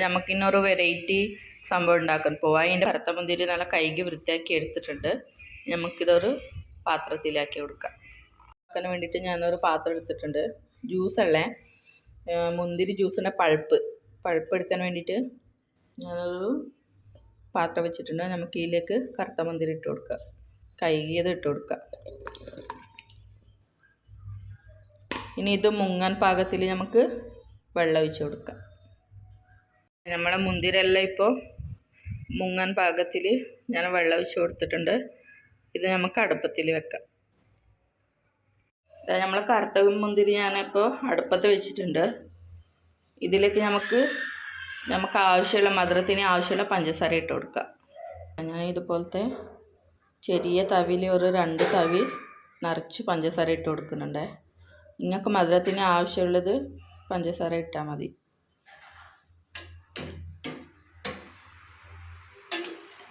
നമുക്കിന്നൊരു വെറൈറ്റി സംഭവം ഉണ്ടാക്കാൻ പോവാം. അതിൻ്റെ കറുത്ത മുന്തിരി നല്ല കഴുകി വൃത്തിയാക്കി എടുത്തിട്ടുണ്ട്. നമുക്കിതൊരു പാത്രത്തിലാക്കി കൊടുക്കാം. അതിന് വേണ്ടിയിട്ട് ഞാനൊരു പാത്രം എടുത്തിട്ടുണ്ട്. ജ്യൂസല്ലേ, മുന്തിരി ജ്യൂസിൻ്റെ പൾപ്പ് എടുക്കാൻ വേണ്ടിയിട്ട് ഞാനൊരു പാത്രം വെച്ചിട്ടുണ്ട്. നമുക്ക് ഇതിലേക്ക് കറുത്ത മുന്തിരി ഇട്ട് കൊടുക്കാം, കഴുകിയത് ഇട്ട് കൊടുക്കാം. ഇനി ഇത് മുങ്ങാൻ പാകത്തിൽ നമുക്ക് വെള്ളം ഒഴിച്ച് കൊടുക്കാം. നമ്മളെ മുന്തിരെല്ലാം ഇപ്പോൾ മുങ്ങാൻ പാകത്തിൽ ഞാൻ വെള്ളം ഒഴിച്ച് കൊടുത്തിട്ടുണ്ട്. ഇത് നമുക്ക് അടുപ്പത്തിൽ വെക്കാം. നമ്മൾ കറുത്ത മുന്തിരി ഞാനിപ്പോൾ അടുപ്പത്ത് വെച്ചിട്ടുണ്ട്. ഇതിലേക്ക് നമുക്ക് ആവശ്യമുള്ള മധുരത്തിന് ആവശ്യമുള്ള പഞ്ചസാര ഇട്ട് കൊടുക്കാം. ഞാൻ ഇതുപോലത്തെ ചെറിയ തവിയിൽ ഒരു 2 തവി നിറച്ച് പഞ്ചസാര ഇട്ട് കൊടുക്കുന്നുണ്ട്. നിങ്ങൾക്ക് മധുരത്തിന് ആവശ്യമുള്ളത് പഞ്ചസാര ഇട്ടാൽ മതി.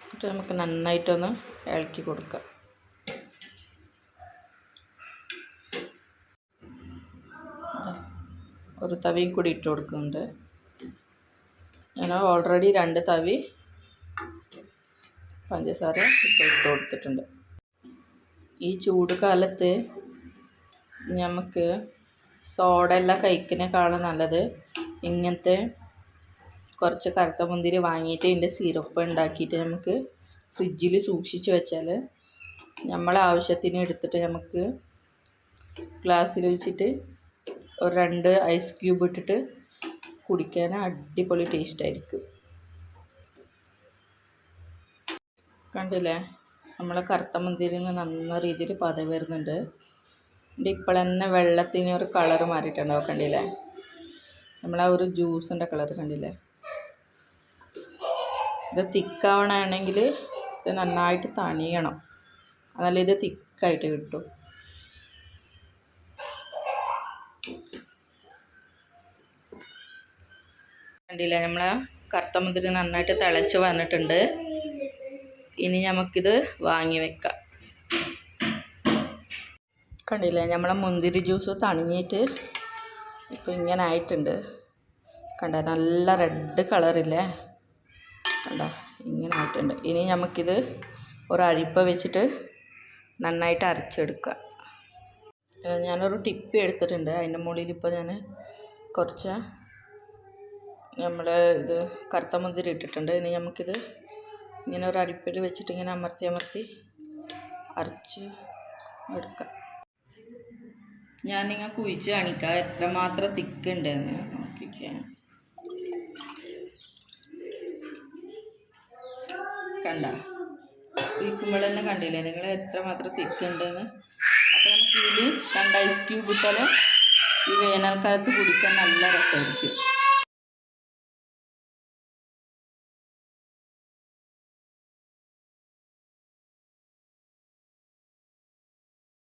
എന്നിട്ട് നമുക്ക് നന്നായിട്ടൊന്ന് ഇളക്കി കൊടുക്കാം. ഒരു തവിയും കൂടി ഇട്ട് കൊടുക്കുന്നുണ്ട്. ഞാൻ ഓൾറെഡി 2 തവി പഞ്ചസാര ഇട്ട് കൊടുത്തിട്ടുണ്ട്. ഈ ചൂട് കാലത്ത് നമുക്ക് സോഡ എല്ലാം കഴിക്കുന്നതിനേക്കാളും നല്ലത് ഇങ്ങനത്തെ കുറച്ച് കറുത്ത മുന്തിരി വാങ്ങിയിട്ട് ഇതിൻ്റെ സിറപ്പ് ഉണ്ടാക്കിയിട്ട് നമുക്ക് ഫ്രിഡ്ജിൽ സൂക്ഷിച്ച് വെച്ചാൽ നമ്മളെ ആവശ്യത്തിന് എടുത്തിട്ട് നമുക്ക് ഗ്ലാസ്സിൽ വെച്ചിട്ട് ഒരു 2 ഐസ് ക്യൂബ് ഇട്ടിട്ട് കുടിക്കാൻ അടിപൊളി ടേസ്റ്റായിരിക്കും. കണ്ടില്ലേ, നമ്മളെ കറുത്ത മുന്തിരിന്ന് നല്ല രീതിയിൽ പത വരുന്നുണ്ട്. ഇതിൻ്റെ ഇപ്പോൾ തന്നെ വെള്ളത്തിന് ഒരു കളറ് മാറിയിട്ടുണ്ടാവും. കണ്ടില്ലേ, നമ്മളാ ഒരു ജ്യൂസിൻ്റെ കളർ കണ്ടില്ലേ. ഇത് തിക്കാവണമെങ്കിൽ ഇത് നന്നായിട്ട് തണിയണം, എന്നാലേ ഇത് തിക്കായിട്ട് കിട്ടും. കണ്ടില്ലേ, നമ്മളെ കറുത്ത മുന്തിരി നന്നായിട്ട് തിളച്ച് വന്നിട്ടുണ്ട്. ഇനി നമുക്കിത് വാങ്ങി വെക്കാം. കണ്ടില്ലേ, നമ്മളെ മുന്തിരി ജ്യൂസ് തണിഞ്ഞിട്ട് ഇപ്പോൾ ഇങ്ങനെ ആയിട്ടുണ്ട്. കണ്ട, നല്ല റെഡ് കളറില്ലേ, കണ്ട ഇങ്ങനെ ആയിട്ടുണ്ട്. ഇനി നമുക്കിത് ഒരു അരിപ്പ വെച്ചിട്ട് നന്നായിട്ട് അരച്ചെടുക്കാം. ഞാനൊരു ടിപ്പി എടുത്തിട്ടുണ്ട്. അതിൻ്റെ മുകളിൽ ഇപ്പോൾ ഞാൻ കുറച്ച് ഇത് കറുത്ത മുന്തിരി ഇട്ടിട്ടുണ്ട്. ഇനി നമുക്കിത് ഇങ്ങനെ ഒരു അരിപ്പയിൽ വെച്ചിട്ട് ഇങ്ങനെ അമർത്തി അരച്ച് എടുക്കാം. ഞാൻ നിങ്ങൾക്ക് കുഴിച്ച് കാണിക്കാം എത്രമാത്രം തിക്കുണ്ടെന്ന് നോക്കിക്കാൻ. കണ്ട, കുഴിക്കുമ്പോൾ തന്നെ കണ്ടില്ലേ നിങ്ങൾ എത്രമാത്രം തിക്കുണ്ടെന്ന്. അപ്പോൾ നമുക്ക് ഇതിൽ 2 ഐസ് ക്യൂബ് ഇട്ടാൽ ഈ വേനൽക്കാലത്ത് കുടിക്കാൻ നല്ല രസമായിരിക്കും.